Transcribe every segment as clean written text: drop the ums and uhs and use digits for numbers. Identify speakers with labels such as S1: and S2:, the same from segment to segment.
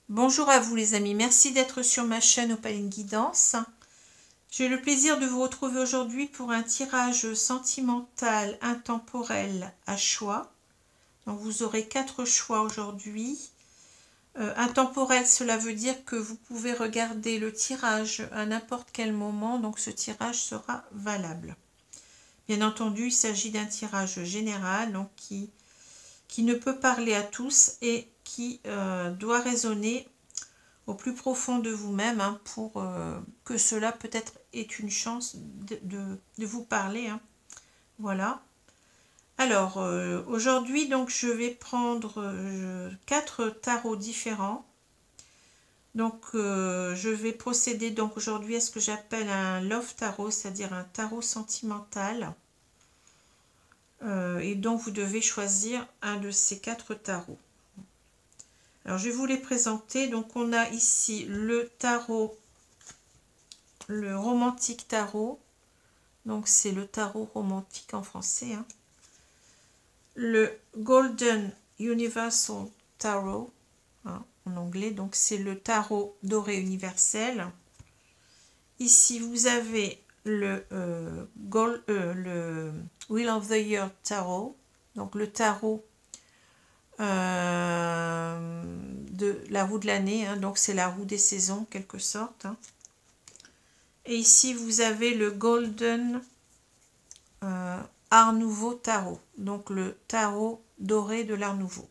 S1: Bonjour à vous les amis, merci d'être sur ma chaîne Opaline Guidance. J'ai le plaisir de vous retrouver aujourd'hui pour un tirage sentimental intemporel à choix. Donc vous aurez 4 choix aujourd'hui. Intemporel, cela veut dire que vous pouvez regarder le tirage à n'importe quel moment, donc ce tirage sera valable. Bien entendu, il s'agit d'un tirage général, donc qui ne peut parler à tous et qui doit résonner au plus profond de vous-même, hein, pour que cela peut-être ait une chance de vous parler. Hein. Voilà. Alors, aujourd'hui, donc, je vais prendre 4 tarots différents. Donc, je vais procéder donc aujourd'hui à ce que j'appelle un love tarot, c'est-à-dire un tarot sentimental. Et donc, vous devez choisir un de ces 4 tarots. Alors, je vais vous les présenter. Donc, on a ici le tarot, le romantique tarot. Donc, c'est le tarot romantique en français. Hein. Le Golden Universal Tarot, hein, en anglais. Donc, c'est le tarot doré universel. Ici, vous avez le Wheel of the Year Tarot. Donc, le tarot de la roue de l'année, hein, donc c'est la roue des saisons en quelque sorte. Hein. Et ici vous avez le Golden Art Nouveau Tarot, donc le tarot doré de l'Art Nouveau.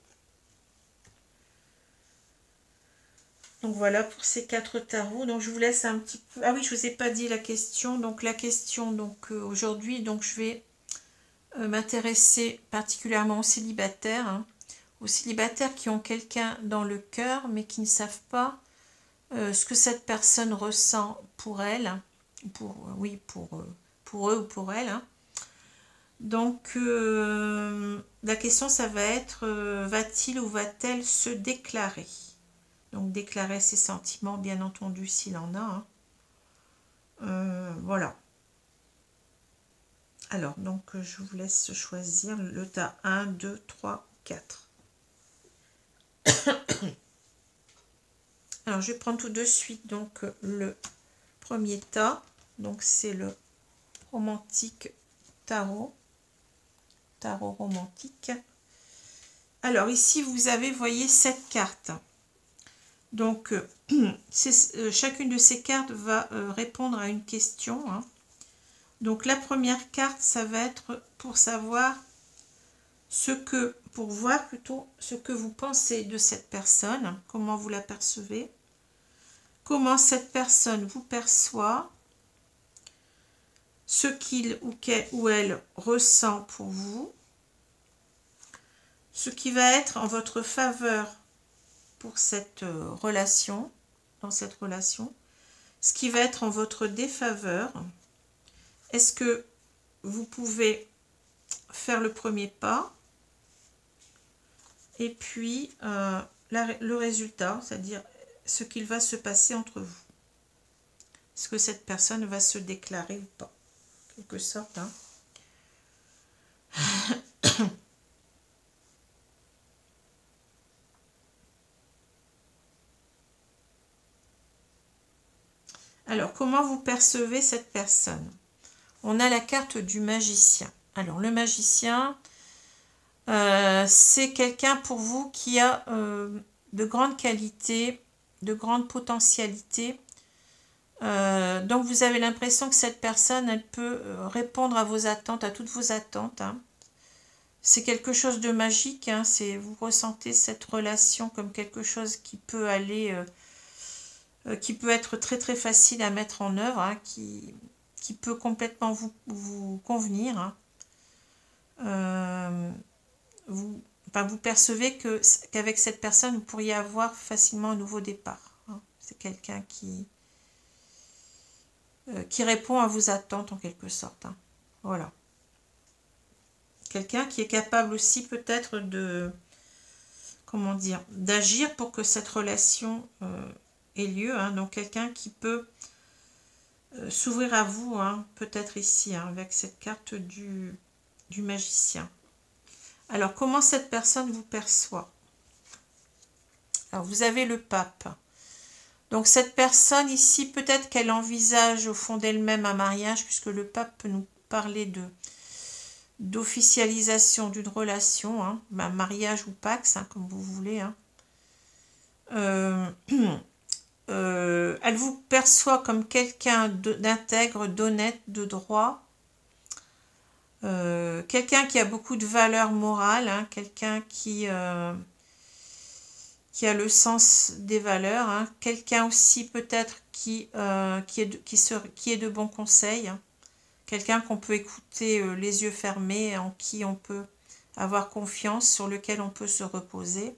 S1: Donc voilà pour ces 4 tarots. Donc je vous laisse un petit peu. Ah oui, je vous ai pas dit la question. Donc la question, donc aujourd'hui, donc je vais m'intéresser particulièrement aux célibataires. Hein. Aux célibataires qui ont quelqu'un dans le cœur mais qui ne savent pas ce que cette personne ressent pour elle, pour eux ou pour elle. Hein. Donc la question ça va être va-t-il ou va-t-elle se déclarer? Donc déclarer ses sentiments bien entendu s'il en a. Hein. Voilà. Alors donc je vous laisse choisir le tas 1, 2, 3, 4. Alors, je vais prendre tout de suite donc le premier tas. Donc, c'est le romantique tarot. Tarot romantique. Alors, ici, vous avez, voyez, 7 cartes. Donc, chacune de ces cartes va répondre à une question. Hein. Donc, la première carte, ça va être pour savoir pour voir plutôt ce que vous pensez de cette personne, comment vous la percevez. Comment cette personne vous perçoit, ce qu'il ou elle ressent pour vous, ce qui va être en votre faveur pour cette relation, dans cette relation, ce qui va être en votre défaveur. Est-ce que vous pouvez faire le premier pas? Et puis le résultat, c'est-à-dire ce qu'il va se passer entre vous. Est-ce que cette personne va se déclarer ou pas? En quelque sorte. Hein. Alors, comment vous percevez cette personne? On a la carte du magicien. Alors, le magicien, c'est quelqu'un pour vous qui a de grandes qualités, de grandes potentialités. Donc, vous avez l'impression que cette personne, elle peut répondre à vos attentes, à toutes vos attentes. Hein. C'est quelque chose de magique. Hein. Vous ressentez cette relation comme quelque chose qui peut aller... qui peut être très très facile à mettre en œuvre, hein, qui peut complètement vous convenir. Hein. Vous percevez qu'avec cette personne, vous pourriez avoir facilement un nouveau départ. Hein. C'est quelqu'un qui répond à vos attentes en quelque sorte. Hein. Voilà. Quelqu'un qui est capable aussi peut-être de, comment dire, d'agir pour que cette relation ait lieu. Hein. Donc quelqu'un qui peut s'ouvrir à vous, hein, peut-être ici, hein, avec cette carte du magicien. Alors, comment cette personne vous perçoit? Alors, vous avez le pape. Donc, cette personne ici, peut-être qu'elle envisage au fond d'elle-même un mariage, puisque le pape peut nous parler d'officialisation d'une relation, hein, un mariage ou pax, hein, comme vous voulez. Hein. Elle vous perçoit comme quelqu'un d'intègre, d'honnête, de droit, quelqu'un qui a beaucoup de valeurs morales, hein, quelqu'un qui a le sens des valeurs, hein, quelqu'un aussi peut-être qui est de bons conseils, hein, quelqu'un qu'on peut écouter les yeux fermés, en qui on peut avoir confiance, sur lequel on peut se reposer.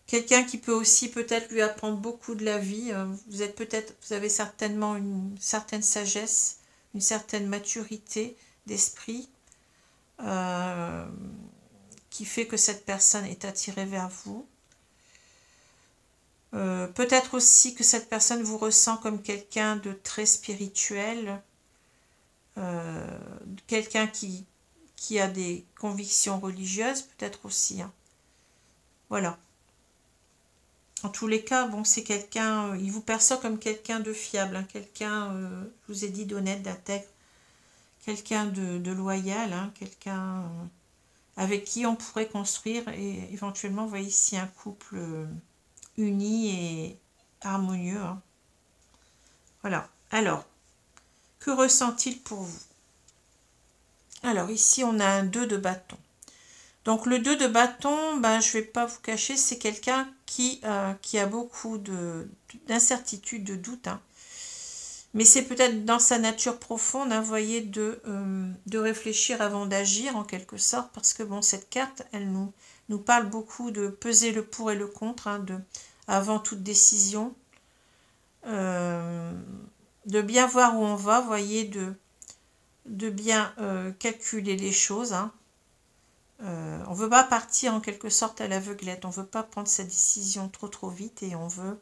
S1: Quelqu'un qui peut aussi peut-être lui apprendre beaucoup de la vie. Vous avez certainement une certaine sagesse, une certaine maturité d'esprit qui fait que cette personne est attirée vers vous. Peut-être aussi que cette personne vous ressent comme quelqu'un de très spirituel, quelqu'un qui a des convictions religieuses, peut-être aussi. Hein. Voilà. En tous les cas, bon, c'est quelqu'un, il vous perçoit comme quelqu'un de fiable, hein, quelqu'un, je vous ai dit, d'honnête, d'intègre, quelqu'un de loyal, hein, quelqu'un avec qui on pourrait construire et éventuellement, vous voyez ici, un couple uni et harmonieux. Hein. Voilà. Alors, que ressent-il pour vous? Alors, ici, on a un 2 de bâton. Donc, le 2 de bâton, ben, je ne vais pas vous cacher, c'est quelqu'un qui a beaucoup d'incertitudes, de doutes. Hein. Mais c'est peut-être dans sa nature profonde, hein, vous voyez, de réfléchir avant d'agir, en quelque sorte, parce que, bon, cette carte, elle nous parle beaucoup de peser le pour et le contre, hein, avant toute décision, de bien voir où on va, vous voyez, de bien calculer les choses, hein. On ne veut pas partir en quelque sorte à l'aveuglette, on ne veut pas prendre sa décision trop vite et on veut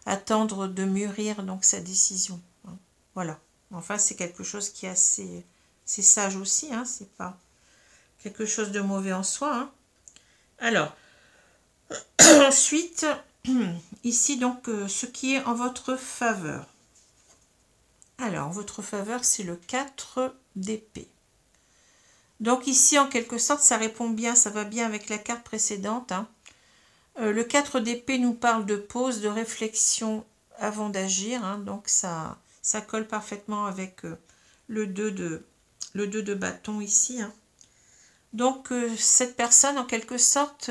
S1: attendre de mûrir donc sa décision. Hein. Voilà. Enfin, c'est quelque chose qui est assez sage aussi, hein, c'est pas quelque chose de mauvais en soi. Hein. Alors, ensuite, ici donc ce qui est en votre faveur. Alors, en votre faveur, c'est le 4 d'épée. Donc ici, en quelque sorte, ça répond bien, ça va bien avec la carte précédente. Hein. Le 4 d'épée nous parle de pause, de réflexion avant d'agir. Hein. Donc ça colle parfaitement avec le 2 de bâton ici. Hein. Donc cette personne, en quelque sorte,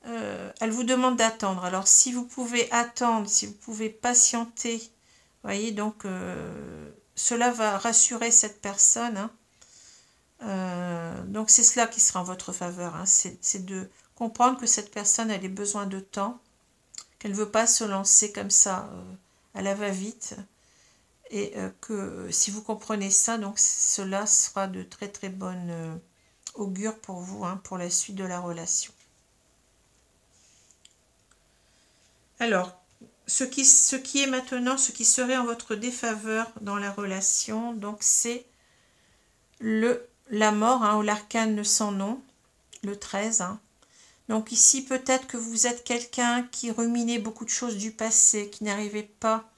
S1: elle vous demande d'attendre. Alors si vous pouvez attendre, si vous pouvez patienter, vous voyez, donc cela va rassurer cette personne. Hein. Donc c'est cela qui sera en votre faveur, hein. C'est de comprendre que cette personne elle a besoin de temps, qu'elle ne veut pas se lancer comme ça à la va-vite, et que si vous comprenez ça, donc cela sera de très bonne augure pour vous, hein, pour la suite de la relation. Alors, ce qui est maintenant, ce qui serait en votre défaveur dans la relation, donc c'est la mort, hein, ou l'arcane sans nom, le 13. Hein. Donc ici, peut-être que vous êtes quelqu'un qui ruminait beaucoup de choses du passé, qui n'arrivait pas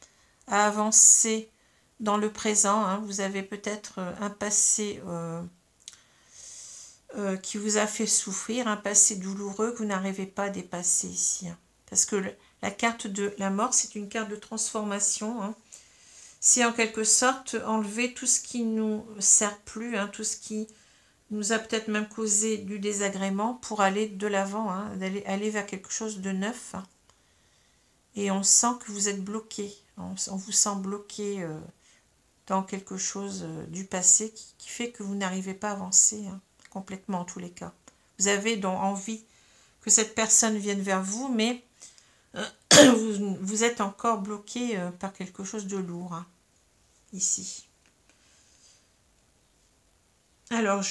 S1: à avancer dans le présent. Hein. Vous avez peut-être un passé qui vous a fait souffrir, un passé douloureux que vous n'arrivez pas à dépasser ici. Hein. Parce que la carte de la mort, c'est une carte de transformation. Hein. C'est en quelque sorte enlever tout ce qui ne nous sert plus, hein, tout ce qui nous a peut-être même causé du désagrément pour aller de l'avant, hein, aller vers quelque chose de neuf. Hein. Et on sent que vous êtes bloqué, on vous sent bloqué dans quelque chose du passé qui fait que vous n'arrivez pas à avancer, hein, complètement en tous les cas. Vous avez donc envie que cette personne vienne vers vous, mais vous êtes encore bloqué par quelque chose de lourd, hein, ici. Alors,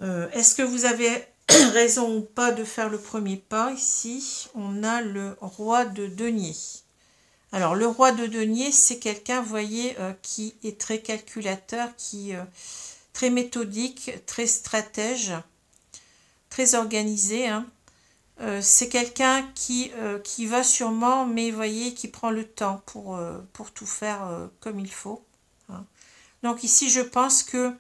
S1: est-ce que vous avez raison ou pas de faire le premier pas? Ici, on a le roi de denier. Alors, le roi de denier, c'est quelqu'un, vous voyez, qui est très calculateur, très méthodique, très stratège, très organisé, hein. c'est quelqu'un qui va sûrement, mais vous voyez, qui prend le temps pour tout faire comme il faut. Hein. Donc ici, je pense que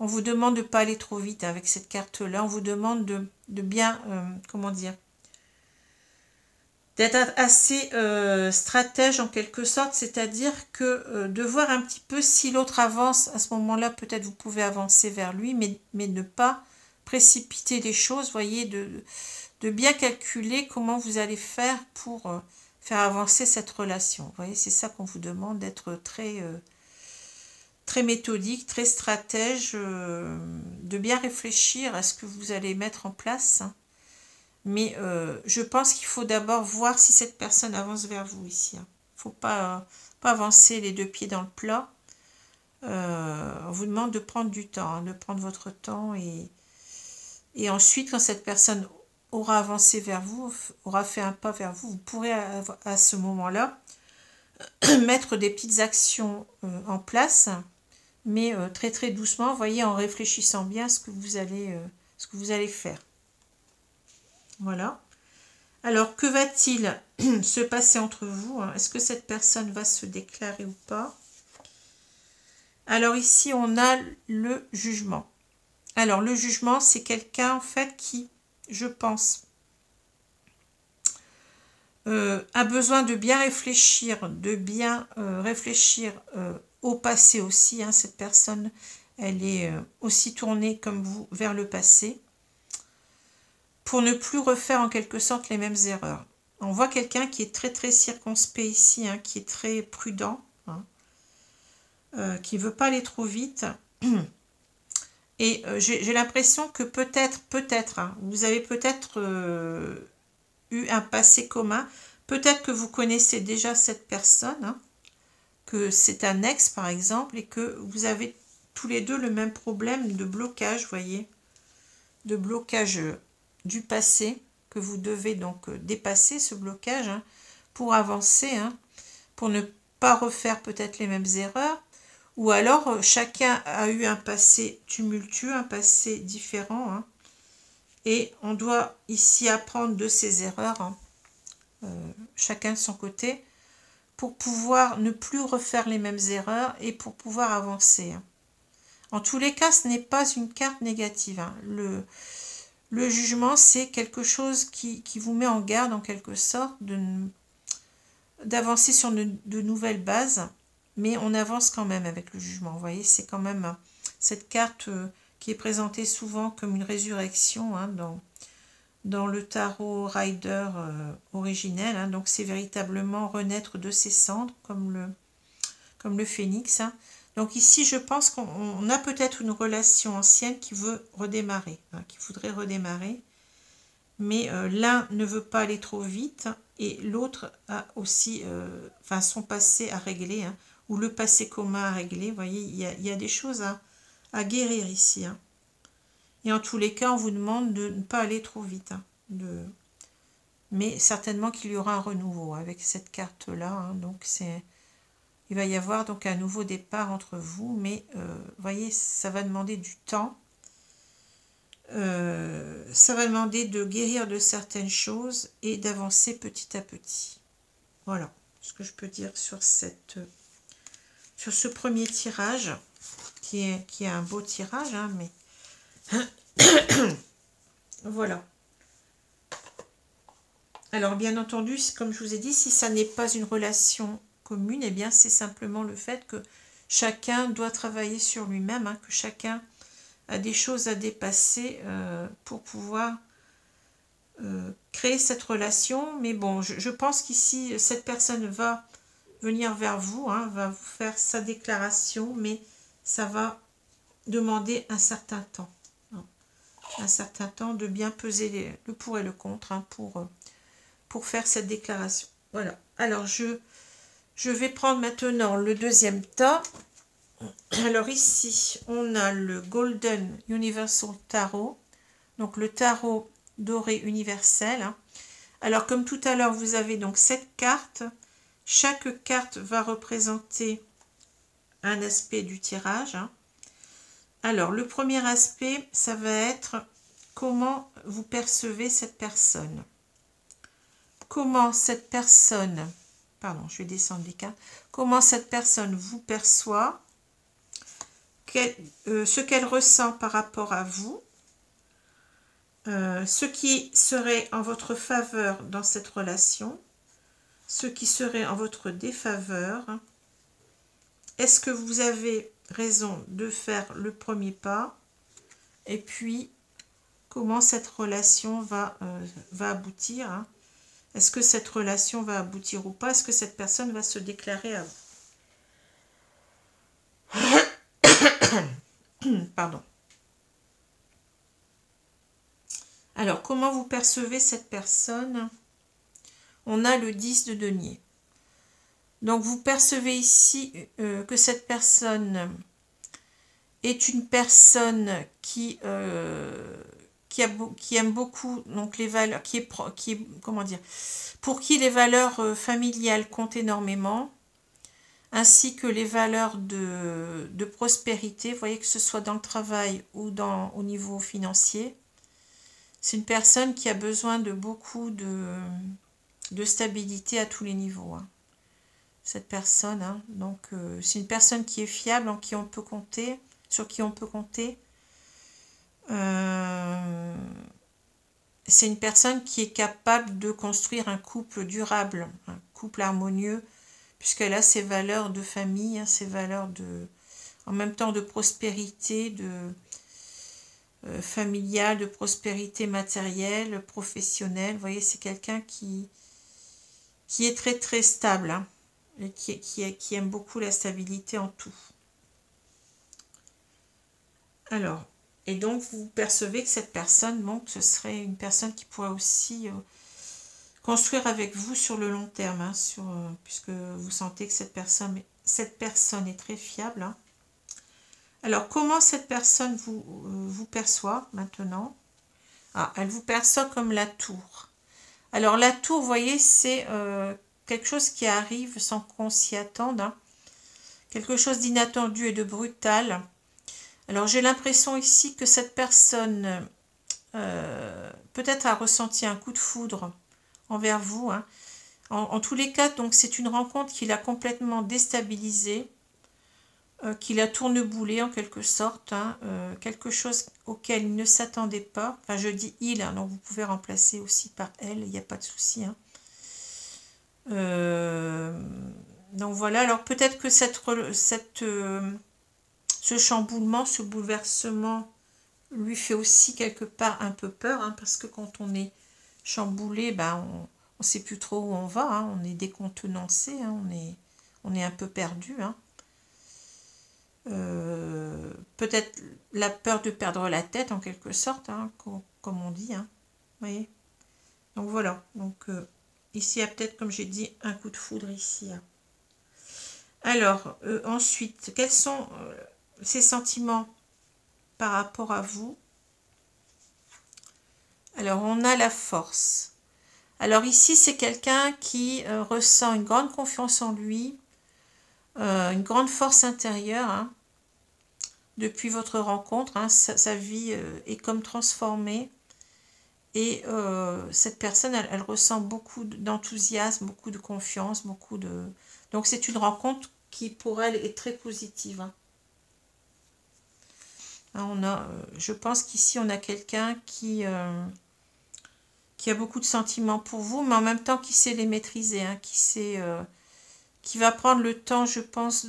S1: on vous demande de ne pas aller trop vite avec cette carte-là. On vous demande de bien, comment dire, d'être assez stratège en quelque sorte, c'est-à-dire que de voir un petit peu si l'autre avance, à ce moment-là, peut-être vous pouvez avancer vers lui, mais ne pas précipiter les choses, voyez, de bien calculer comment vous allez faire pour faire avancer cette relation. Vous voyez, c'est ça qu'on vous demande, d'être très méthodique, très stratège, de bien réfléchir à ce que vous allez mettre en place. Mais je pense qu'il faut d'abord voir si cette personne avance vers vous ici. Il ne faut pas avancer les deux pieds dans le plat. On vous demande de prendre du temps, hein, de prendre votre temps. Et ensuite, quand cette personne aura avancé vers vous, aura fait un pas vers vous, vous pourrez à ce moment-là mettre des petites actions en place, mais très très doucement, vous voyez, en réfléchissant bien à ce que vous allez faire. Voilà. Alors, que va-t-il se passer entre vous? Est-ce que cette personne va se déclarer ou pas? Alors ici, on a le jugement. Alors, le jugement, c'est quelqu'un, en fait, qui, je pense, a besoin de bien réfléchir, au passé aussi. Hein. Cette personne, elle est aussi tournée comme vous vers le passé, pour ne plus refaire en quelque sorte les mêmes erreurs. On voit quelqu'un qui est très très circonspect ici, hein, qui est très prudent, hein, qui ne veut pas aller trop vite. Et j'ai l'impression que peut-être, hein, vous avez peut-être eu un passé commun, peut-être que vous connaissez déjà cette personne, hein, que c'est un ex par exemple, et que vous avez tous les deux le même problème de blocage, voyez, de blocage du passé, que vous devez donc dépasser ce blocage, hein, pour avancer, hein, pour ne pas refaire peut-être les mêmes erreurs, ou alors chacun a eu un passé tumultueux, un passé différent, hein, et on doit ici apprendre de ses erreurs, hein, chacun de son côté, pour pouvoir ne plus refaire les mêmes erreurs et pour pouvoir avancer. Hein. En tous les cas, ce n'est pas une carte négative. Hein. Le jugement, c'est quelque chose qui vous met en garde en quelque sorte d'avancer sur de nouvelles bases, mais on avance quand même avec le jugement. Vous voyez, c'est quand même cette carte qui est présentée souvent comme une résurrection, hein, dans le tarot Rider originel. Hein. Donc c'est véritablement renaître de ses cendres, comme le phénix. Hein. Donc ici, je pense qu'on a peut-être une relation ancienne qui veut redémarrer, hein, qui voudrait redémarrer. Mais l'un ne veut pas aller trop vite et l'autre a aussi son passé à régler, hein, ou le passé commun à régler. Vous voyez, il y a des choses à guérir ici. Hein. Et en tous les cas, on vous demande de ne pas aller trop vite. Hein, mais certainement qu'il y aura un renouveau avec cette carte-là. Hein, donc il va y avoir donc un nouveau départ entre vous. Mais vous voyez, ça va demander du temps. Ça va demander de guérir de certaines choses et d'avancer petit à petit. Voilà ce que je peux dire sur ce premier tirage, qui est un beau tirage, hein, mais voilà. Alors bien entendu, comme je vous ai dit, si ça n'est pas une relation commune, eh bien c'est simplement le fait que chacun doit travailler sur lui-même, hein, que chacun a des choses à dépasser pour pouvoir créer cette relation. Mais bon, je pense qu'ici, cette personne va venir vers vous, hein, va vous faire sa déclaration, mais ça va demander un certain temps. Hein, un certain temps de bien peser le pour et le contre, hein, pour faire cette déclaration. Voilà. Alors, je vais prendre maintenant le deuxième tas. Alors ici, on a le Golden Universal Tarot, donc le tarot doré universel. Hein. Alors comme tout à l'heure, vous avez donc 7 cartes. Chaque carte va représenter un aspect du tirage. Hein. Alors le premier aspect, ça va être comment vous percevez cette personne. Comment cette personne, pardon, je vais descendre les cartes, comment cette personne vous perçoit, ce qu'elle ressent par rapport à vous, ce qui serait en votre faveur dans cette relation, ce qui serait en votre défaveur. Est-ce que vous avez raison de faire le premier pas? Et puis, comment cette relation va aboutir, hein? Est-ce que cette relation va aboutir ou pas? Est-ce que cette personne va se déclarer à vous? Pardon. Alors, comment vous percevez cette personne? On a le 10 de denier. Donc, vous percevez ici que cette personne est une personne qui aime beaucoup donc les valeurs, comment dire, pour qui les valeurs familiales comptent énormément, ainsi que les valeurs de prospérité. Vous voyez, que ce soit dans le travail ou au niveau financier. C'est une personne qui a besoin de beaucoup de stabilité à tous les niveaux, hein. Cette personne, hein. Donc c'est une personne qui est fiable, en qui on peut compter, sur qui on peut compter. C'est une personne qui est capable de construire un couple durable, un couple harmonieux, puisqu'elle a ses valeurs de famille, hein, ses valeurs en même temps de prospérité, familiale, de prospérité matérielle, professionnelle. Vous voyez, c'est quelqu'un qui est très très stable, hein, et qui aime beaucoup la stabilité en tout. Alors, et donc vous percevez que cette personne, bon, ce serait une personne qui pourrait aussi construire avec vous sur le long terme, hein, puisque vous sentez que cette personne est très fiable, hein. Alors, comment cette personne vous perçoit maintenant? Ah, elle vous perçoit comme la tour. Alors, la tour, vous voyez, c'est quelque chose qui arrive sans qu'on s'y attende, hein. Quelque chose d'inattendu et de brutal. Alors, j'ai l'impression ici que cette personne peut-être a ressenti un coup de foudre envers vous, hein. En tous les cas, donc c'est une rencontre qui l'a complètement déstabilisé, qui l'a tourneboulé en quelque sorte, hein, quelque chose auquel il ne s'attendait pas. Enfin, je dis il, hein, donc vous pouvez remplacer aussi par elle, il n'y a pas de souci, hein. Donc voilà, alors peut-être que ce chamboulement, ce bouleversement lui fait aussi quelque part un peu peur, hein, parce que quand on est chamboulé, ben on ne sait plus trop où on va, hein, on est décontenancé, hein, on est un peu perdu, hein. Peut-être la peur de perdre la tête en quelque sorte, hein, comme on dit, hein, vous voyez. Donc voilà, donc ici il y a peut-être, comme j'ai dit, un coup de foudre ici, hein. Alors ensuite, quels sont ses sentiments par rapport à vous? Alors on a la force. Alors ici c'est quelqu'un qui ressent une grande confiance en lui, une grande force intérieure, hein. Depuis votre rencontre, hein, sa vie est comme transformée, et cette personne, elle ressent beaucoup d'enthousiasme, beaucoup de confiance, donc c'est une rencontre qui pour elle est très positive, hein. Hein, je pense qu'ici on a quelqu'un qui a beaucoup de sentiments pour vous, mais en même temps qui sait les maîtriser, hein, qui va prendre le temps, je pense,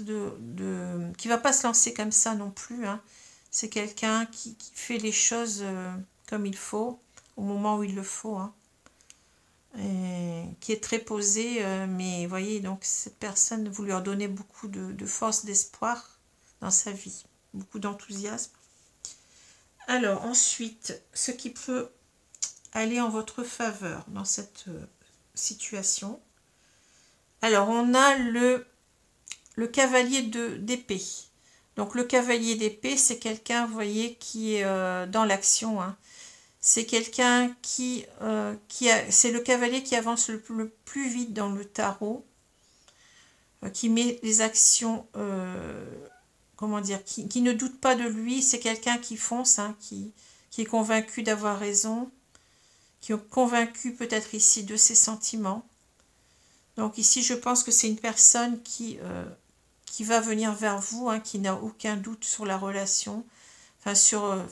S1: qui va pas se lancer comme ça non plus, hein. C'est quelqu'un qui fait les choses comme il faut, au moment où il le faut, hein. Et qui est très posé, mais voyez, donc cette personne, vous lui redonnez beaucoup de force, d'espoir dans sa vie, beaucoup d'enthousiasme. Alors ensuite, ce qui peut aller en votre faveur dans cette situation. Alors on a le cavalier d'épée. Donc le cavalier d'épée, c'est quelqu'un, vous voyez, qui est dans l'action, hein. C'est quelqu'un c'est le cavalier qui avance le plus vite dans le tarot, qui met les actions, comment dire, qui ne doute pas de lui. C'est quelqu'un qui fonce, hein, qui qui est convaincu d'avoir raison, qui est convaincu peut-être ici de ses sentiments. Donc ici, je pense que c'est une personne qui va venir vers vous, hein, qui n'a aucun doute sur la relation, sur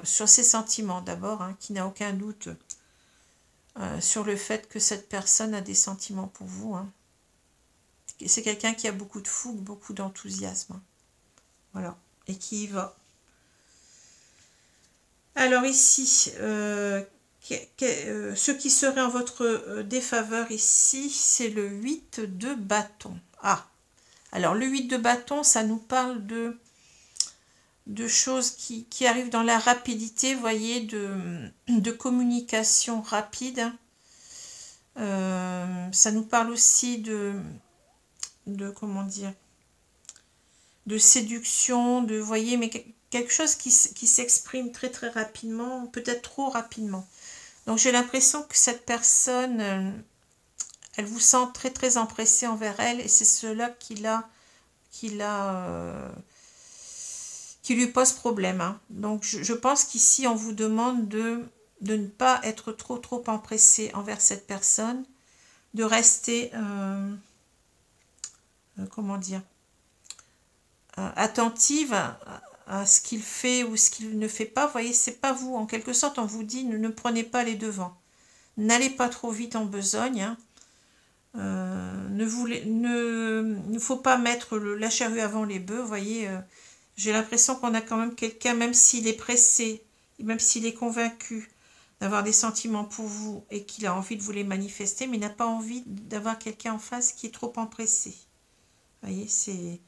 S1: ses sentiments d'abord, hein, qui n'a aucun doute sur le fait que cette personne a des sentiments pour vous. Hein. C'est quelqu'un qui a beaucoup de fougue, beaucoup d'enthousiasme. Hein. Voilà, et qui y va. Alors ici, ce qui serait en votre défaveur ici, c'est le 8 de bâton. Ah, alors le 8 de bâton, ça nous parle de choses qui arrivent dans la rapidité, vous voyez, de communication rapide. Ça nous parle aussi comment dire, de séduction, vous voyez, mais quelque chose qui s'exprime très très rapidement, peut-être trop rapidement. Donc j'ai l'impression que cette personne, elle vous sent très très empressé envers elle, et c'est cela qui lui pose problème. Hein. Donc je pense qu'ici on vous demande de ne pas être trop empressé envers cette personne, de rester, comment dire, attentive à ce qu'il fait ou ce qu'il ne fait pas. Vous voyez, c'est pas vous. En quelque sorte, on vous dit ne prenez pas les devants. N'allez pas trop vite en besogne. Hein. Ne faut pas mettre la charrue avant les bœufs. Vous voyez, j'ai l'impression qu'on a quand même quelqu'un, même s'il est pressé, même s'il est convaincu d'avoir des sentiments pour vous et qu'il a envie de vous les manifester, mais il n'a pas envie d'avoir quelqu'un en face qui est trop empressé. Vous voyez, c'est...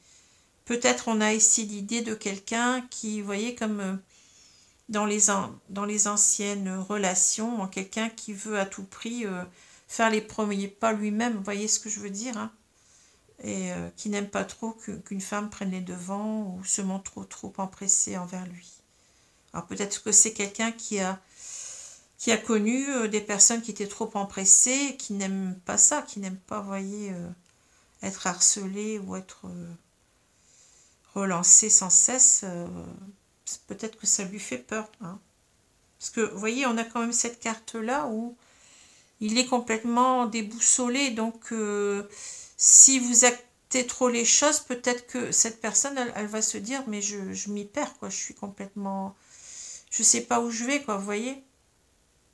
S1: Peut-être on a ici l'idée de quelqu'un qui, vous voyez, comme dans les anciennes relations, quelqu'un qui veut à tout prix faire les premiers pas lui-même, vous voyez ce que je veux dire, hein, et qui n'aime pas trop qu'une femme prenne les devants ou se montre trop empressée envers lui. Alors peut-être que c'est quelqu'un qui a connu des personnes qui étaient trop empressées, qui n'aiment pas ça, qui n'aiment pas, vous voyez, être harcelé ou être... relancer sans cesse, peut-être que ça lui fait peur. Hein. Parce que, vous voyez, on a quand même cette carte-là où il est complètement déboussolé. Donc, si vous actez trop les choses, peut-être que cette personne, elle va se dire, mais je m'y perds, quoi. Je suis complètement... Je sais pas où je vais, quoi, vous voyez.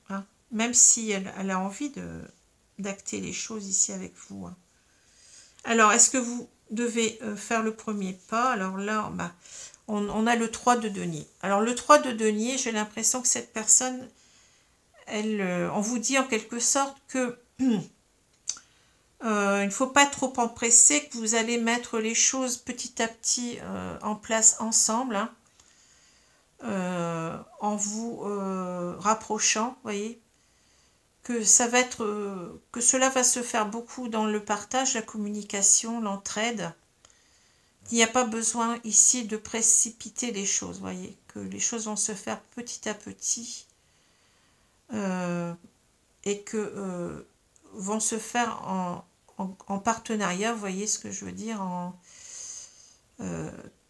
S1: Hein. Même si elle a envie d'acter les choses ici avec vous. Hein. Alors, est-ce que vous devez faire le premier pas? Alors là, on a le 3 de denier. Alors le 3 de denier, j'ai l'impression que cette personne, on vous dit en quelque sorte que il ne faut pas être trop empressé, que vous allez mettre les choses petit à petit en place ensemble, hein, en vous rapprochant, vous voyez, que ça va être, que cela va se faire beaucoup dans le partage, la communication, l'entraide. Il n'y a pas besoin ici de précipiter les choses, vous voyez, que les choses vont se faire petit à petit et que vont se faire en partenariat, vous voyez ce que je veux dire,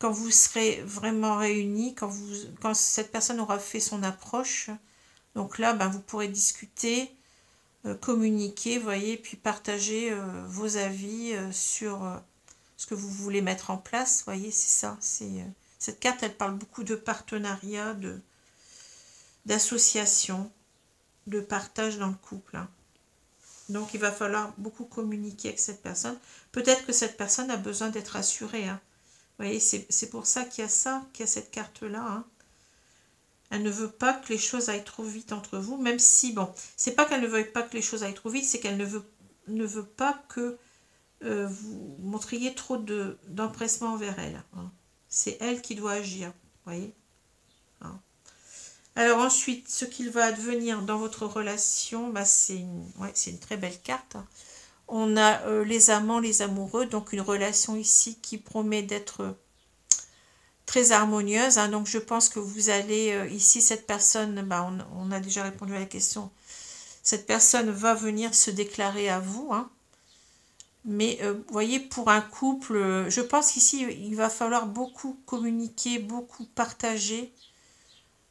S1: quand vous serez vraiment réunis, quand cette personne aura fait son approche, donc là, vous pourrez discuter, communiquer, vous voyez, puis partager vos avis sur ce que vous voulez mettre en place, vous voyez, c'est ça. Cette carte, elle parle beaucoup de partenariat, d'association, de partage dans le couple. Hein. Donc, il va falloir beaucoup communiquer avec cette personne. Peut-être que cette personne a besoin d'être assurée. Hein. Vous voyez, c'est pour ça qu'il y a ça, qu'il y a cette carte-là. Hein. Elle ne veut pas que les choses aillent trop vite entre vous, même si, bon, c'est pas qu'elle ne veuille pas que les choses aillent trop vite, c'est qu'elle ne veut pas que vous montriez trop d'empressement envers elle. Hein. C'est elle qui doit agir, vous voyez. Hein. Alors ensuite, ce qu'il va advenir dans votre relation, c'est une très belle carte. Hein. On a les amants, les amoureux, donc une relation ici qui promet d'être très harmonieuse. Hein. Donc je pense que vous allez, ici, cette personne, on a déjà répondu à la question, cette personne va venir se déclarer à vous. Hein. Mais vous voyez, pour un couple, je pense qu'ici, il va falloir beaucoup communiquer, beaucoup partager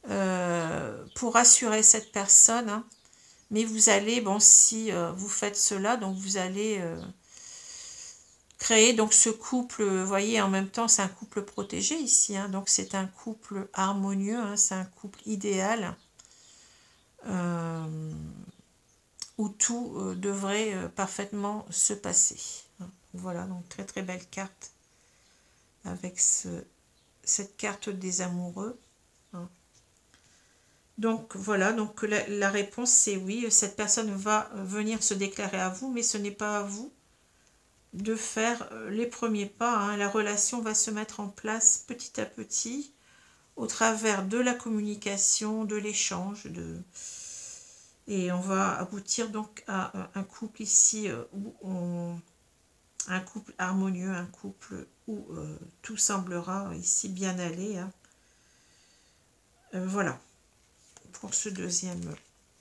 S1: pour rassurer cette personne. Hein. Mais vous allez, bon, si vous faites cela, donc vous allez créer donc ce couple, vous voyez, en même temps, c'est un couple protégé ici. Hein, donc c'est un couple harmonieux, hein, c'est un couple idéal. Où tout devrait parfaitement se passer. Voilà, donc très très belle carte avec cette carte des amoureux. Donc voilà, donc la réponse c'est oui, cette personne va venir se déclarer à vous, mais ce n'est pas à vous de faire les premiers pas. Hein. La relation va se mettre en place petit à petit au travers de la communication, de l'échange, et on va aboutir donc à un couple ici un couple harmonieux, un couple où tout semblera ici bien aller. Hein. Voilà, pour ce deuxième,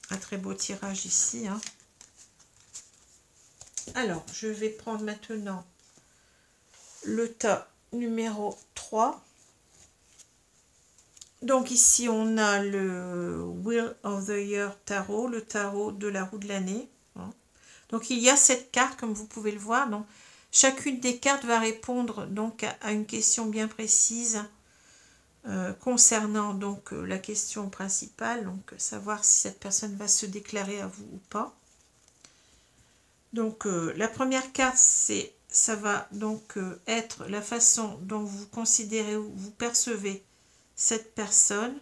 S1: un très beau tirage ici. Hein. Alors, je vais prendre maintenant le tas numéro 3. Donc ici, on a le Wheel of the Year Tarot, le tarot de la roue de l'année. Hein. Donc il y a cette carte, comme vous pouvez le voir. Donc, chacune des cartes va répondre donc à une question bien précise concernant donc la question principale, donc savoir si cette personne va se déclarer à vous ou pas. Donc la première carte, ça va donc être la façon dont vous considérez ou vous percevez cette personne.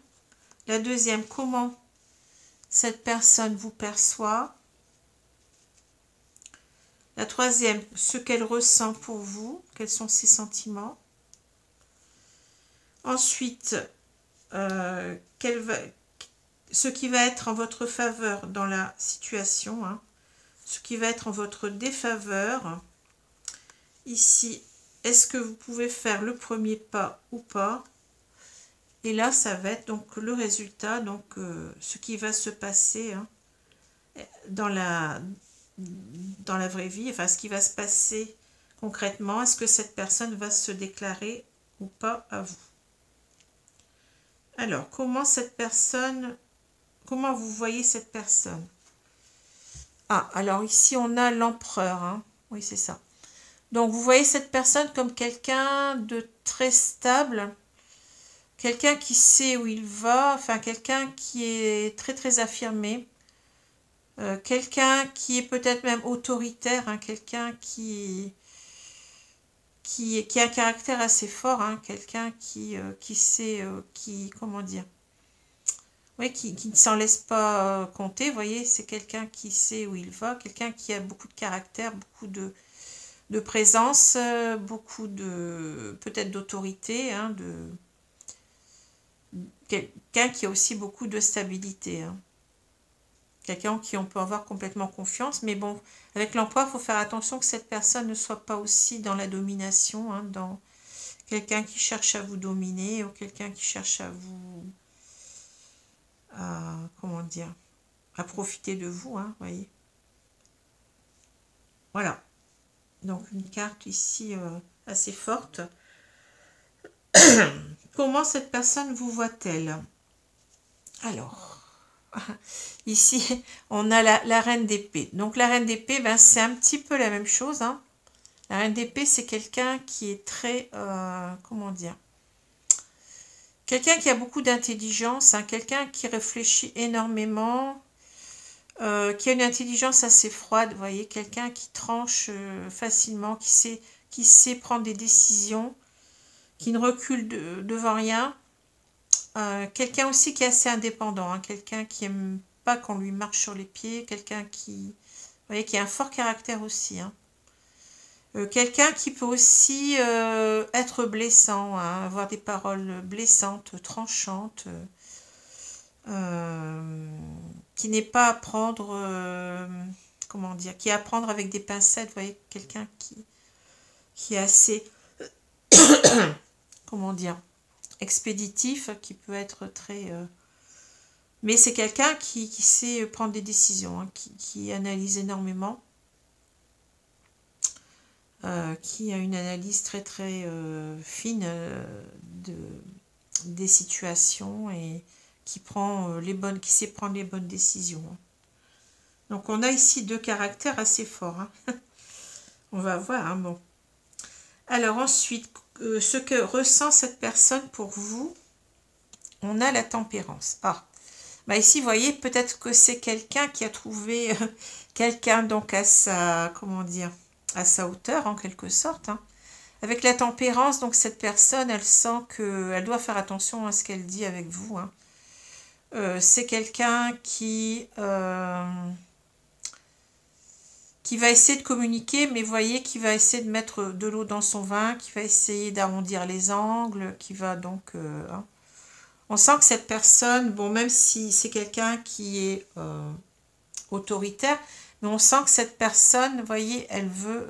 S1: La deuxième, comment cette personne vous perçoit. La troisième, ce qu'elle ressent pour vous, quels sont ses sentiments. Ensuite, ce qui va être en votre faveur dans la situation, hein, ce qui va être en votre défaveur. Ici, est-ce que vous pouvez faire le premier pas ou pas? Et là, ça va être donc le résultat, donc ce qui va se passer hein, dans la vraie vie, enfin ce qui va se passer concrètement. Est-ce que cette personne va se déclarer ou pas à vous? Alors, comment vous voyez cette personne? Ah, alors ici on a l'empereur, hein. Oui c'est ça. Donc vous voyez cette personne comme quelqu'un de très stable, quelqu'un qui sait où il va, enfin quelqu'un qui est très très affirmé, quelqu'un qui est peut-être même autoritaire, hein, quelqu'un qui a un caractère assez fort, hein, quelqu'un qui sait, comment dire, oui, qui ne s'en laisse pas compter, vous voyez, c'est quelqu'un qui sait où il va, quelqu'un qui a beaucoup de caractère, beaucoup de présence, beaucoup de, peut-être d'autorité, hein, quelqu'un qui a aussi beaucoup de stabilité, hein. Quelqu'un en qui on peut avoir complètement confiance, mais bon, avec l'emploi, il faut faire attention que cette personne ne soit pas aussi dans la domination, hein, dans quelqu'un qui cherche à vous dominer, ou quelqu'un qui cherche à vous... comment dire, à profiter de vous, hein, voyez. Voilà. Donc une carte ici assez forte. Comment cette personne vous voit-elle? Alors, ici, on a la reine d'épée. Donc la reine d'épée, ben, c'est un petit peu la même chose. Hein. La reine d'épée, c'est quelqu'un qui est très... comment dire? Quelqu'un qui a beaucoup d'intelligence, hein, quelqu'un qui réfléchit énormément, qui a une intelligence assez froide, vous voyez, quelqu'un qui tranche facilement, qui sait prendre des décisions, qui ne recule devant rien. Quelqu'un aussi qui est assez indépendant, hein, quelqu'un qui n'aime pas qu'on lui marche sur les pieds, quelqu'un qui, vous voyez, qui a un fort caractère aussi. Hein. Quelqu'un qui peut aussi être blessant, hein, avoir des paroles blessantes, tranchantes, qui n'est pas à prendre, comment dire, qui est à prendre avec des pincettes, vous voyez, quelqu'un qui est assez, comment dire, expéditif, qui peut être très... mais c'est quelqu'un qui sait prendre des décisions, hein, qui analyse énormément, qui a une analyse très très fine des situations et qui sait prendre les bonnes décisions. Donc on a ici deux caractères assez forts. Hein. On va voir. Hein, bon. Alors ensuite, ce que ressent cette personne pour vous, on a la tempérance. Ah, bah ici, vous voyez, peut-être que c'est quelqu'un qui a trouvé quelqu'un donc à sa, comment dire, à sa hauteur en quelque sorte. Hein. Avec la tempérance, donc cette personne, elle sent qu'elle doit faire attention à ce qu'elle dit avec vous. Hein. C'est quelqu'un qui va essayer de communiquer, mais vous voyez, qui va essayer de mettre de l'eau dans son vin, qui va essayer d'arrondir les angles, qui va donc... hein. On sent que cette personne, bon, même si c'est quelqu'un qui est autoritaire, mais on sent que cette personne, vous voyez, elle veut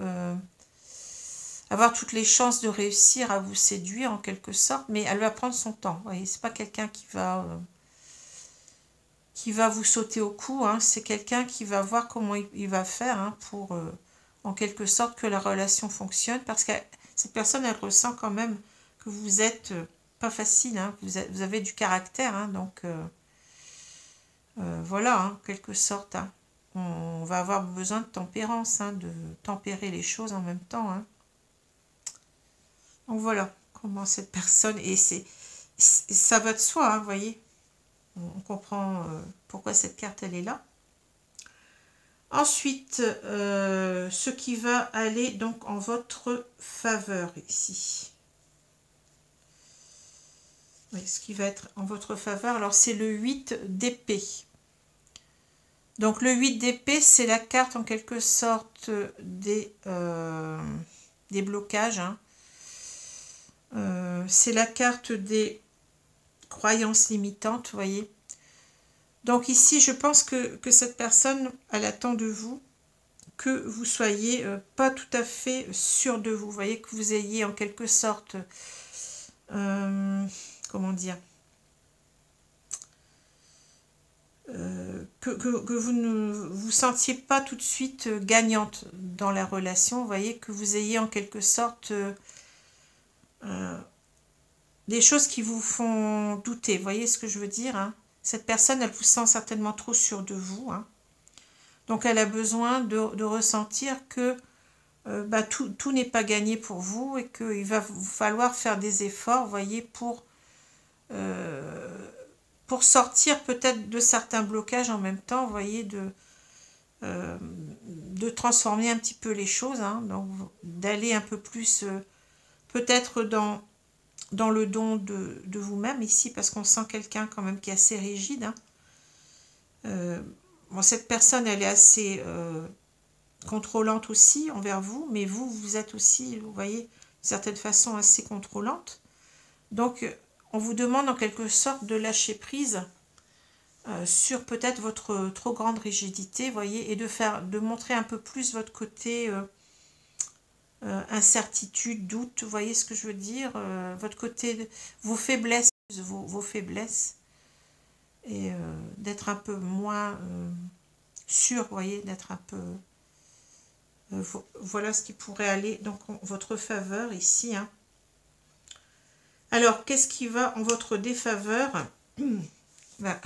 S1: avoir toutes les chances de réussir à vous séduire en quelque sorte, mais elle va prendre son temps. Vous voyez, c'est pas quelqu'un qui va vous sauter au cou, hein. C'est quelqu'un qui va voir comment il va faire hein, pour, en quelque sorte, que la relation fonctionne, parce que cette personne, elle ressent quand même que vous êtes... pas facile, hein. Vous avez du caractère, hein, donc voilà, hein, en quelque sorte. Hein. On va avoir besoin de tempérance, hein, de tempérer les choses en même temps. Hein. Donc voilà comment cette personne, et ça va de soi, hein, vous voyez. On comprend pourquoi cette carte, elle est là. Ensuite, ce qui va aller donc en votre faveur ici. Oui, ce qui va être en votre faveur, alors c'est le 8 d'épée. Donc le 8 d'épée, c'est la carte en quelque sorte des blocages. Hein. C'est la carte des croyances limitantes, vous voyez. Donc ici, je pense que cette personne, elle attend de vous que vous soyez pas tout à fait sûr de vous. Vous voyez, que vous ayez en quelque sorte... comment dire, que vous ne vous sentiez pas tout de suite gagnante dans la relation, vous voyez, que vous ayez en quelque sorte des choses qui vous font douter, vous voyez ce que je veux dire, hein. Cette personne, elle vous sent certainement trop sûre de vous, hein. Donc elle a besoin de ressentir que bah, tout n'est pas gagné pour vous et qu'il va vous falloir faire des efforts, vous voyez, pour sortir peut-être de certains blocages en même temps, vous voyez, de transformer un petit peu les choses, hein, donc d'aller un peu plus peut-être dans le don de vous-même ici, parce qu'on sent quelqu'un quand même qui est assez rigide. Hein. Bon, cette personne, elle est assez contrôlante aussi envers vous, mais vous êtes aussi, vous voyez, d'une certaine façon assez contrôlante. Donc, on vous demande en quelque sorte de lâcher prise sur peut-être votre trop grande rigidité, voyez, et de montrer un peu plus votre côté incertitude, doute, vous voyez ce que je veux dire, votre côté, vos faiblesses, vos faiblesses, et d'être un peu moins sûr, vous voyez, d'être un peu... voilà ce qui pourrait aller donc en votre faveur ici, hein. Alors, qu'est-ce qui va en votre défaveur? Ben,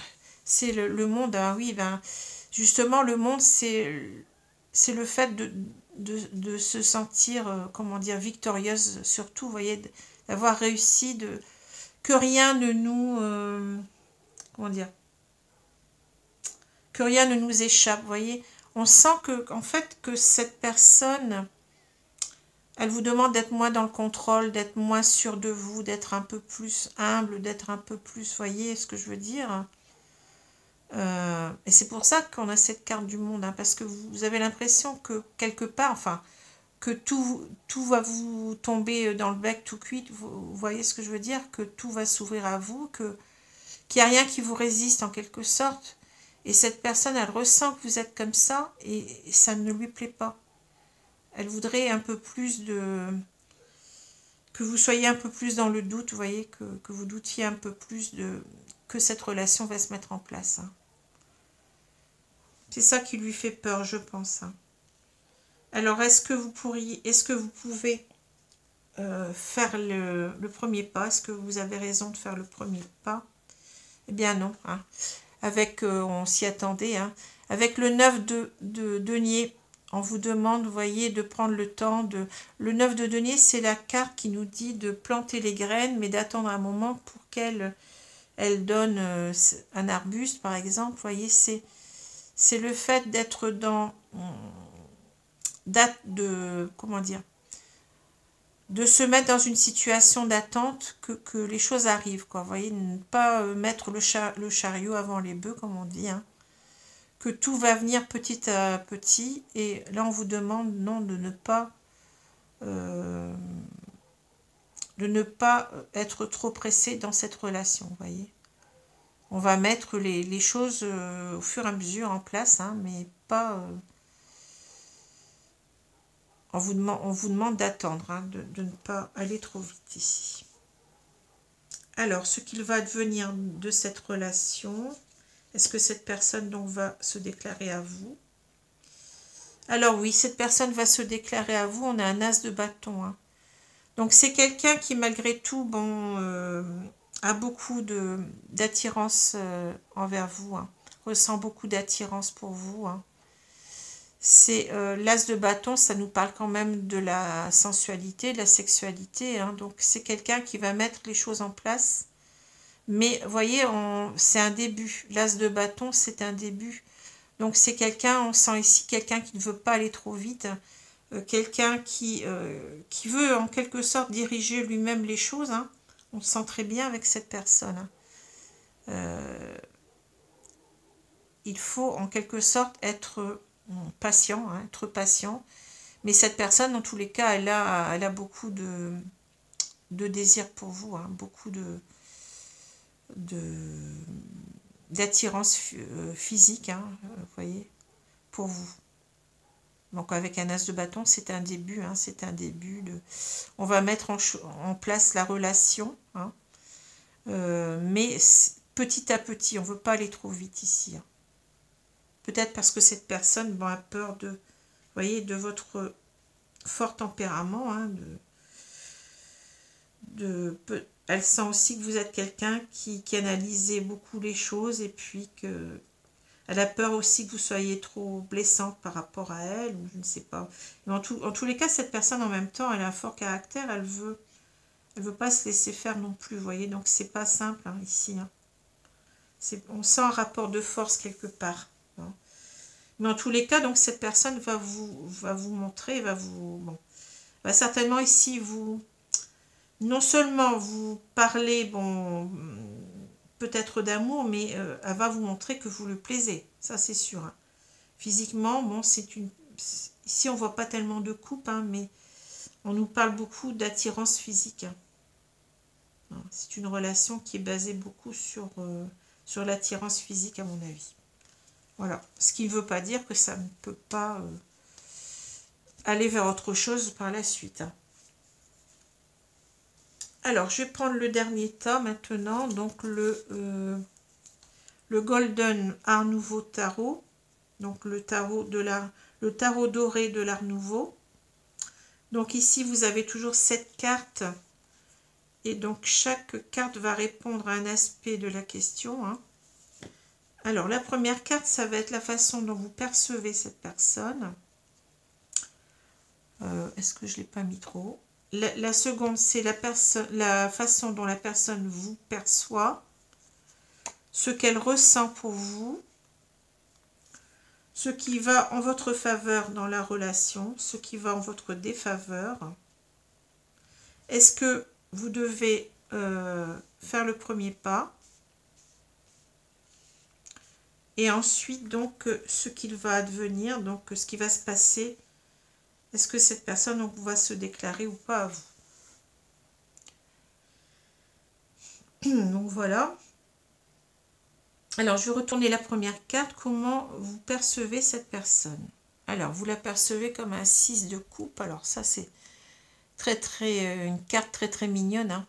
S1: c'est le monde, hein, oui, ben, justement, le monde, c'est le fait de se sentir, comment dire, victorieuse, surtout, vous voyez, d'avoir réussi, que rien ne nous, comment dire, que rien ne nous échappe, vous voyez. On sent en fait, que cette personne... Elle vous demande d'être moins dans le contrôle, d'être moins sûr de vous, d'être un peu plus humble, d'être un peu plus, voyez ce que je veux dire. Et c'est pour ça qu'on a cette carte du monde, hein, parce que vous avez l'impression que quelque part, enfin, que tout va vous tomber dans le bec tout cuit, vous voyez ce que je veux dire, que tout va s'ouvrir à vous, qu'il n'y a rien qui vous résiste en quelque sorte. Et cette personne, elle ressent que vous êtes comme ça et ça ne lui plaît pas. Elle voudrait un peu plus que vous soyez un peu plus dans le doute, vous voyez, que vous doutiez un peu plus que cette relation va se mettre en place. Hein. C'est ça qui lui fait peur, je pense. Hein. Alors, est-ce que vous pouvez faire le premier pas? Est-ce que vous avez raison de faire le premier pas? Eh bien non, hein. Avec, on s'y attendait, hein. Avec le 9 de denier, on vous demande, vous voyez, de prendre le temps de... Le 9 de denier, c'est la carte qui nous dit de planter les graines, mais d'attendre un moment pour qu'elle donne un arbuste, par exemple. Vous voyez, c'est le fait d'être dans... comment dire, de se mettre dans une situation d'attente que les choses arrivent, quoi. Vous voyez, ne pas mettre le chariot avant les bœufs, comme on dit, hein. Que tout va venir petit à petit, et là on vous demande non de ne pas être trop pressé dans cette relation, vous voyez. On va mettre les choses au fur et à mesure en place, hein, mais pas... on vous demande d'attendre, hein, de ne pas aller trop vite ici. Alors, ce qu'il va advenir de cette relation, est-ce que cette personne donc va se déclarer à vous? Alors oui, cette personne va se déclarer à vous. On a un as de bâton, hein. Donc c'est quelqu'un qui malgré tout, bon, a beaucoup d'attirance envers vous, hein. Ressent beaucoup d'attirance pour vous, hein. C'est l'as de bâton, ça nous parle quand même de la sensualité, de la sexualité, hein. Donc c'est quelqu'un qui va mettre les choses en place. Mais vous voyez, c'est un début. L'as de bâton, c'est un début. Donc c'est quelqu'un, on sent ici quelqu'un qui ne veut pas aller trop vite, quelqu'un qui veut en quelque sorte diriger lui-même les choses, hein. On se sent très bien avec cette personne, hein. Il faut en quelque sorte être patient, hein, être patient. Mais cette personne, dans tous les cas, elle a beaucoup de désir pour vous, hein, beaucoup d'attirance physique, hein, vous voyez, pour vous. Donc avec un as de bâton, c'est un début, hein, c'est un début de... On va mettre en place la relation, hein, mais petit à petit, on ne veut pas aller trop vite ici, hein. Peut-être parce que cette personne, bon, a peur de, vous voyez, de votre fort tempérament, hein, elle sent aussi que vous êtes quelqu'un qui analysez beaucoup les choses, et puis que elle a peur aussi que vous soyez trop blessante par rapport à elle, ou je ne sais pas. Mais en tous les cas, cette personne, en même temps, elle a un fort caractère, elle veut pas se laisser faire non plus, vous voyez. Donc, c'est pas simple, hein, ici, hein. On sent un rapport de force quelque part, hein. Mais en tous les cas, donc, cette personne va vous montrer, bon, va certainement ici non seulement vous parler, bon, peut-être d'amour, mais elle va vous montrer que vous lui plaisez, ça c'est sûr, hein. Physiquement, bon, ici on voit pas tellement de coupe, hein, mais on nous parle beaucoup d'attirance physique, hein. C'est une relation qui est basée beaucoup sur l'attirance physique, à mon avis. Voilà, ce qui ne veut pas dire que ça ne peut pas aller vers autre chose par la suite, hein. Alors, je vais prendre le dernier tas maintenant, donc le Golden Art Nouveau Tarot, donc le tarot doré de l'Art Nouveau. Donc ici, vous avez toujours 7 cartes, et donc chaque carte va répondre à un aspect de la question, hein. Alors, la première carte, ça va être la façon dont vous percevez cette personne. Est-ce que je ne l'ai pas mis trop haut? La seconde, c'est la façon dont la personne vous perçoit, ce qu'elle ressent pour vous, ce qui va en votre faveur dans la relation, ce qui va en votre défaveur. Est-ce que vous devez faire le premier pas? Et ensuite, donc, ce qu'il va advenir, donc ce qui va se passer. Est-ce que cette personne donc, va se déclarer ou pas à vous? Donc voilà. Alors, je vais retourner la première carte. Comment vous percevez cette personne? Alors, vous la percevez comme un 6 de coupe. Alors, ça, c'est une carte très, très mignonne, hein.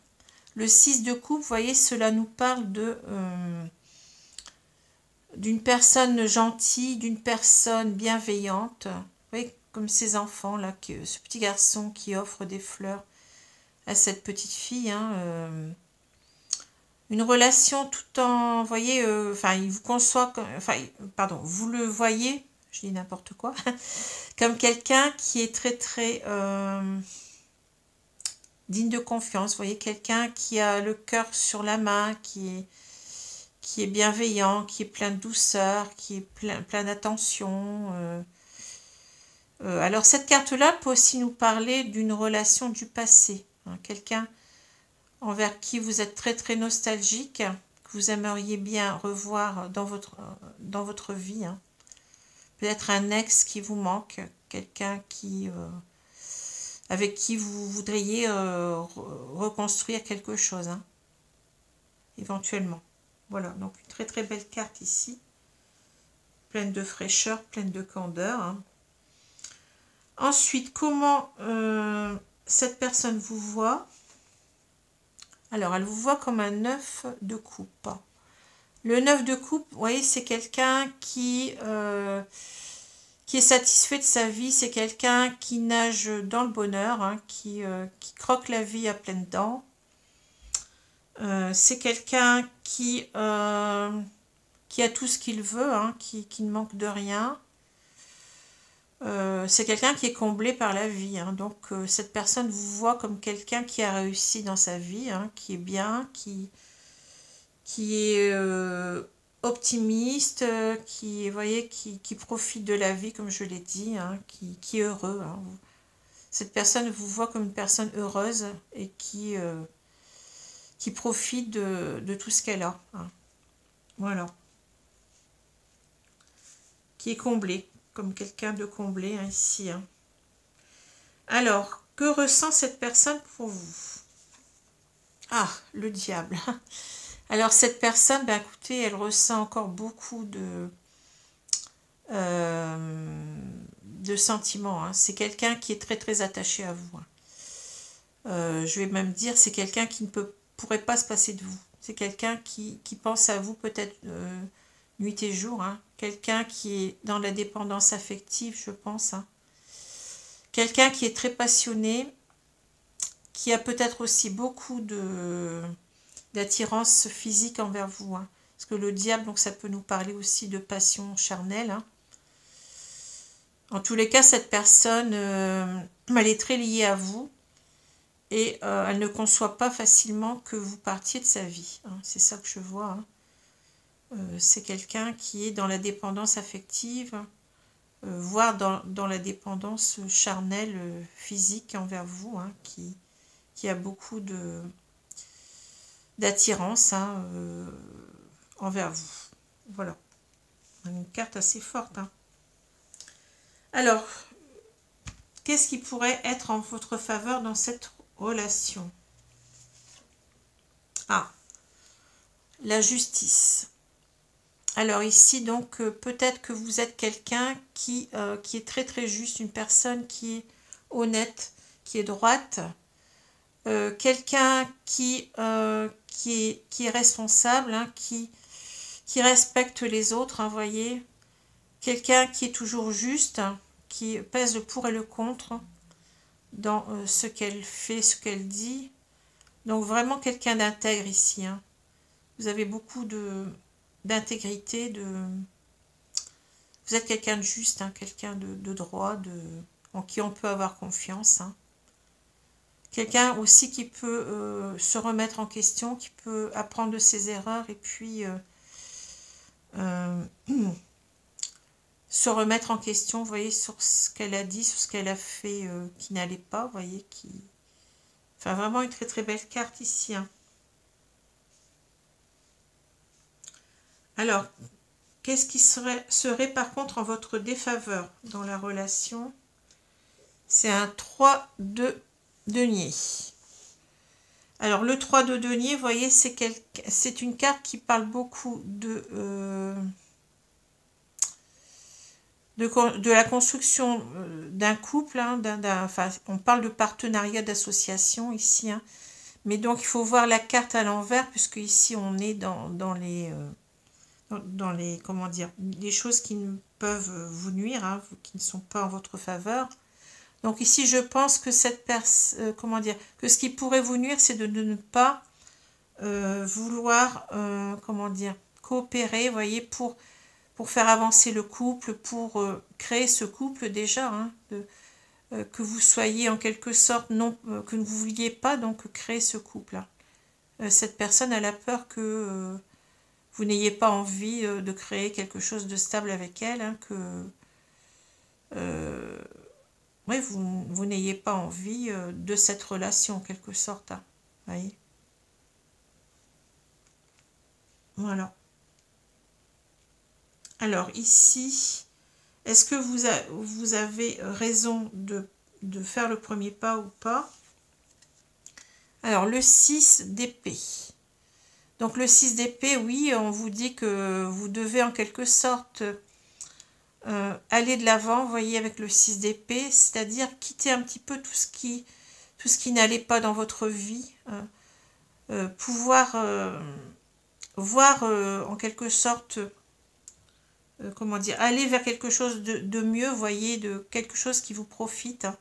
S1: Le 6 de coupe, vous voyez, cela nous parle d'une personne gentille, d'une personne bienveillante. Vous voyez, comme ces enfants là, ce petit garçon qui offre des fleurs à cette petite fille, hein, Une relation tout en, vous voyez, enfin, il vous conçoit, enfin, pardon, vous le voyez, je dis n'importe quoi, comme quelqu'un qui est très très digne de confiance. Vous voyez, quelqu'un qui a le cœur sur la main, qui est bienveillant, qui est plein de douceur, qui est plein d'attention. Alors cette carte-là peut aussi nous parler d'une relation du passé. Hein, quelqu'un envers qui vous êtes très très nostalgique, que vous aimeriez bien revoir dans votre vie. Hein. Peut-être un ex qui vous manque, quelqu'un avec qui vous voudriez reconstruire quelque chose, hein, éventuellement. Voilà, donc une très très belle carte ici, pleine de fraîcheur, pleine de candeur. Hein. Ensuite, comment cette personne vous voit? Alors, elle vous voit comme un 9 de coupe. Le 9 de coupe, vous voyez, c'est quelqu'un qui est satisfait de sa vie, c'est quelqu'un qui nage dans le bonheur, hein, qui croque la vie à pleines dents. C'est quelqu'un qui a tout ce qu'il veut, hein, qui ne manque de rien. C'est quelqu'un qui est comblé par la vie. Hein, donc, cette personne vous voit comme quelqu'un qui a réussi dans sa vie, hein, qui est bien, qui est optimiste, vous voyez, qui profite de la vie, comme je l'ai dit, hein, qui est heureux. Hein. Cette personne vous voit comme une personne heureuse et qui profite de tout ce qu'elle a. Hein. Voilà. Qui est comblé, comme quelqu'un de comblé, hein, ici. Hein. Alors, que ressent cette personne pour vous? Ah, le diable. Alors, cette personne, ben, écoutez, elle ressent encore beaucoup de sentiments. Hein. C'est quelqu'un qui est très, très attaché à vous. Hein. Je vais même dire, c'est quelqu'un qui ne pourrait pas se passer de vous. C'est quelqu'un qui pense à vous peut-être nuit et jour. Hein. Quelqu'un qui est dans la dépendance affective, je pense. Hein. Quelqu'un qui est très passionné, qui a peut-être aussi beaucoup d'attirance physique envers vous. Hein. Parce que le diable, donc ça peut nous parler aussi de passion charnelle. Hein. En tous les cas, cette personne, elle est très liée à vous. Et elle ne conçoit pas facilement que vous partiez de sa vie. Hein. C'est ça que je vois. Hein. C'est quelqu'un qui est dans la dépendance affective, voire dans la dépendance charnelle, physique envers vous, hein, qui a beaucoup d'attirance, hein, envers vous. Voilà. Une carte assez forte. Hein. Alors, qu'est-ce qui pourrait être en votre faveur dans cette relation? Ah, la justice. Alors ici, donc, peut-être que vous êtes quelqu'un qui est très très juste, une personne qui est honnête, qui est droite, quelqu'un qui est responsable, hein, qui respecte les autres, hein, voyez, quelqu'un qui est toujours juste, hein, qui pèse le pour et le contre dans ce qu'elle fait, ce qu'elle dit. Donc vraiment quelqu'un d'intègre ici. Hein. Vous avez beaucoup d'intégrité, vous êtes quelqu'un de juste, hein, quelqu'un de droit, en qui on peut avoir confiance. Hein. Quelqu'un aussi qui peut se remettre en question, qui peut apprendre de ses erreurs et puis se remettre en question, vous voyez, sur ce qu'elle a dit, sur ce qu'elle a fait qui n'allait pas, vous voyez, Enfin, vraiment une très très belle carte ici. Hein. Alors, qu'est-ce qui serait par contre en votre défaveur dans la relation? C'est un 3 de denier. Alors, le 3 de denier, vous voyez, c'est une carte qui parle beaucoup de la construction d'un couple. Hein, enfin, on parle de partenariat, d'association ici. Hein. Mais donc, il faut voir la carte à l'envers, puisque ici, on est dans les comment dire, les choses qui peuvent vous nuire, hein, qui ne sont pas en votre faveur. Donc ici, je pense que cette comment dire, que ce qui pourrait vous nuire, c'est de ne pas vouloir, comment dire, coopérer, vous voyez, pour faire avancer le couple, pour créer ce couple déjà, hein, que vous soyez en quelque sorte, non, que vous ne vouliez pas donc créer ce couple-là. Cette personne, elle a peur que vous n'ayez pas envie de créer quelque chose de stable avec elle, hein, que oui, vous n'ayez pas envie de cette relation en quelque sorte. Hein, voyez. Voilà. Alors ici, est-ce que vous avez raison de faire le premier pas ou pas? Alors le 6 d'épée. Donc le 6 d'épée, oui, on vous dit que vous devez en quelque sorte aller de l'avant, vous voyez, avec le 6 d'épée, c'est-à-dire quitter un petit peu tout ce qui n'allait pas dans votre vie, pouvoir voir en quelque sorte, comment dire, aller vers quelque chose de mieux, vous voyez, de quelque chose qui vous profite. Hein.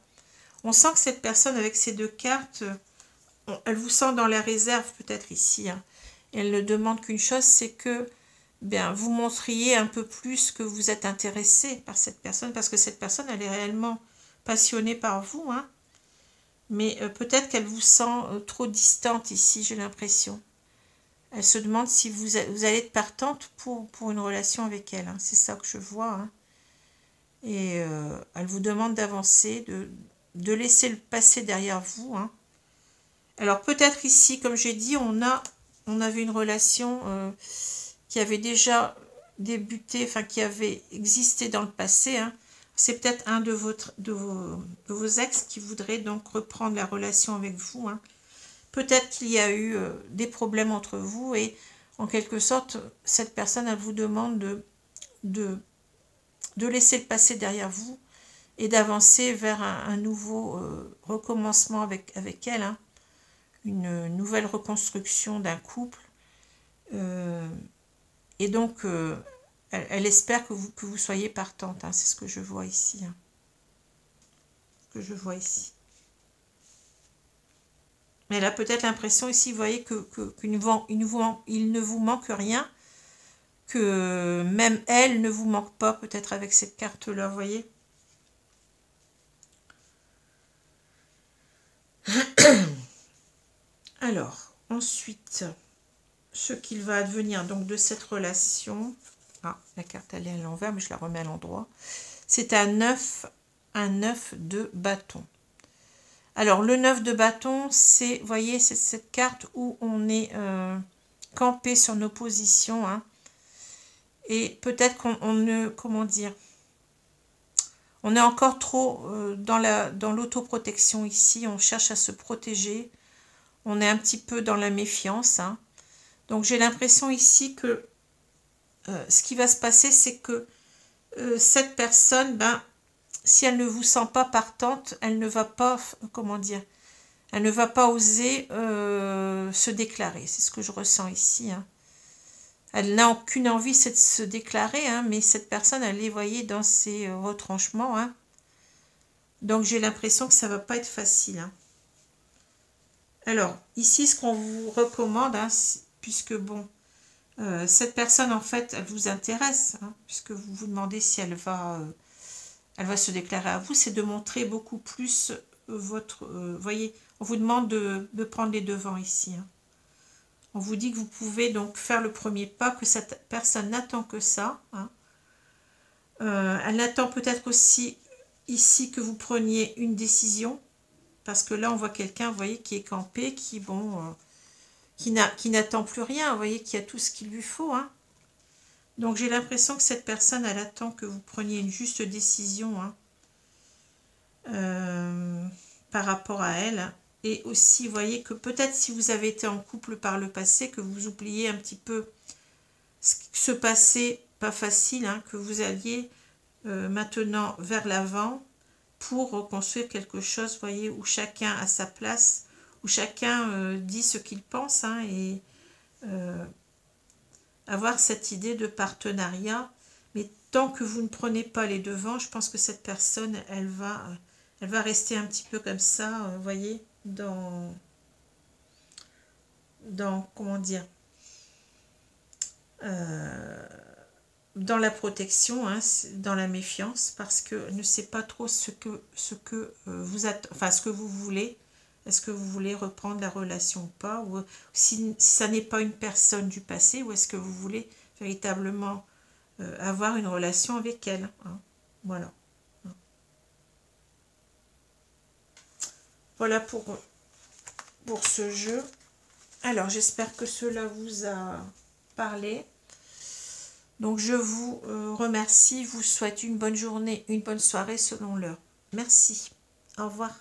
S1: On sent que cette personne avec ces deux cartes, elle vous sent dans la réserve peut-être ici. Hein. Elle ne demande qu'une chose, c'est que bien, vous montriez un peu plus que vous êtes intéressé par cette personne, parce que cette personne, elle est réellement passionnée par vous. Hein. Mais peut-être qu'elle vous sent trop distante ici, j'ai l'impression. Elle se demande si vous allez être partante pour une relation avec elle. Hein. C'est ça que je vois. Hein. Et elle vous demande d'avancer, de laisser le passé derrière vous. Hein. Alors peut-être ici, comme j'ai dit, on avait une relation qui avait déjà débuté, enfin qui avait existé dans le passé. Hein. C'est peut-être un de vos ex qui voudrait donc reprendre la relation avec vous. Hein. Peut-être qu'il y a eu des problèmes entre vous et en quelque sorte, cette personne, elle vous demande de laisser le passé derrière vous et d'avancer vers un nouveau recommencement avec elle, hein, une nouvelle reconstruction d'un couple. Et donc, elle espère que vous soyez partante. Hein, c'est ce que je vois ici. Hein. Ce que je vois ici. Mais elle a peut-être l'impression ici, vous voyez, qu'il ne vous manque rien, que même elle ne vous manque pas, peut-être avec cette carte-là, vous voyez. Alors, ensuite, ce qu'il va advenir donc de cette relation. Ah, la carte elle est à l'envers, mais je la remets à l'endroit. C'est un 9 de bâton. Alors, le 9 de bâton, c'est, vous voyez, c'est cette carte où on est campé sur nos positions. Hein, et peut-être qu'on ne, comment dire, on est encore trop dans l'autoprotection ici. On cherche à se protéger. On est un petit peu dans la méfiance. Hein. Donc, j'ai l'impression ici que ce qui va se passer, c'est que cette personne, ben, si elle ne vous sent pas partante, elle ne va pas, comment dire, elle ne va pas oser se déclarer. C'est ce que je ressens ici. Hein. Elle n'a aucune envie de se déclarer, hein, mais cette personne, elle est, voyez, dans ses retranchements. Hein. Donc, j'ai l'impression que ça ne va pas être facile. Hein. Alors, ici, ce qu'on vous recommande, hein, puisque, bon, cette personne, en fait, elle vous intéresse, hein, puisque vous vous demandez si elle va se déclarer à vous, c'est de montrer beaucoup plus votre... voyez, on vous demande de prendre les devants ici. Hein. On vous dit que vous pouvez donc faire le premier pas, que cette personne n'attend que ça. Hein. Elle attend peut-être aussi ici que vous preniez une décision, parce que là, on voit quelqu'un, vous voyez, qui est campé, qui, bon... qui n'attend plus rien, vous voyez, qui a tout ce qu'il lui faut. Hein. Donc, j'ai l'impression que cette personne, elle attend que vous preniez une juste décision hein, par rapport à elle. Et aussi, vous voyez, que peut-être si vous avez été en couple par le passé, que vous oubliez un petit peu ce passé pas facile, hein, que vous alliez maintenant vers l'avant pour reconstruire quelque chose, vous voyez, où chacun a sa place, où chacun dit ce qu'il pense, hein, et avoir cette idée de partenariat. Mais tant que vous ne prenez pas les devants, je pense que cette personne, elle va rester un petit peu comme ça, vous voyez, comment dire, dans la protection, hein, dans la méfiance, parce que ne sait pas trop ce que ce que vous voulez. Est-ce que vous voulez reprendre la relation ou pas, ou si ça n'est pas une personne du passé, ou est-ce que vous voulez véritablement avoir une relation avec elle, hein. Voilà. Voilà pour ce jeu. Alors, j'espère que cela vous a parlé. Donc, je vous remercie, vous souhaite une bonne journée, une bonne soirée selon l'heure. Merci. Au revoir.